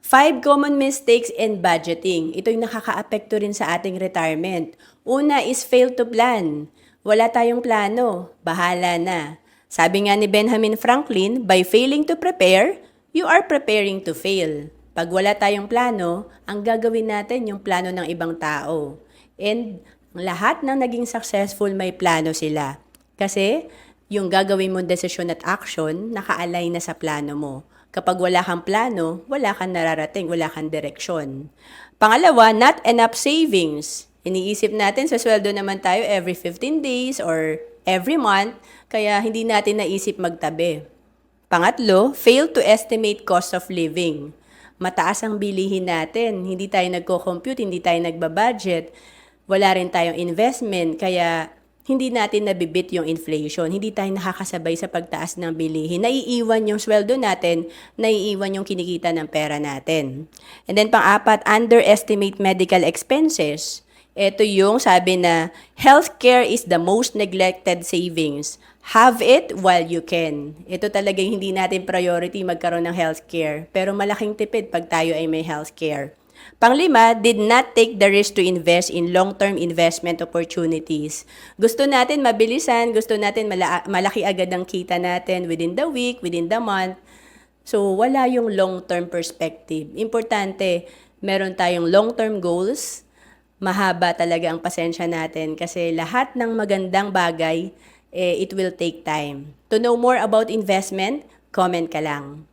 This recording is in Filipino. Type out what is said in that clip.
Five common mistakes in budgeting. Ito yung nakakaapekto rin sa ating retirement. Una is fail to plan. Wala tayong plano. Bahala na. Sabi nga ni Benjamin Franklin, by failing to prepare, you are preparing to fail. Pag wala tayong plano, ang gagawin natin yung plano ng ibang tao. And lahat ng naging successful may plano sila. Kasi yung gagawin mong desisyon at action, naka-align na sa plano mo. Kapag wala kang plano, wala kang nararating, wala kang direksyon. Pangalawa, not enough savings. Iniisip natin sa sweldo naman tayo every 15 days or every month, kaya hindi natin naisip magtabi. Pangatlo, fail to estimate cost of living. Mataas ang bilihin natin, hindi tayo nagko-compute, hindi tayo nagbabudget, wala rin tayong investment, kaya hindi natin nabibit yung inflation. Hindi tayo nakakasabay sa pagtaas ng bilihin. Naiiwan yung sweldo natin, naiiwan yung kinikita ng pera natin. And then pang-apat, underestimate medical expenses. Ito yung sabi na, healthcare is the most neglected savings. Have it while you can. Ito talaga hindi natin priority magkaroon ng healthcare. Pero malaking tipid pag tayo ay may healthcare. Panglima, did not take the risk to invest in long-term investment opportunities. Gusto natin mabilisan, gusto natin malaki agad ang kita natin within the week, within the month. So, wala yung long-term perspective. Importante, meron tayong long-term goals. Mahaba talaga ang pasensya natin kasi lahat ng magandang bagay, it will take time. To know more about investment, comment ka lang.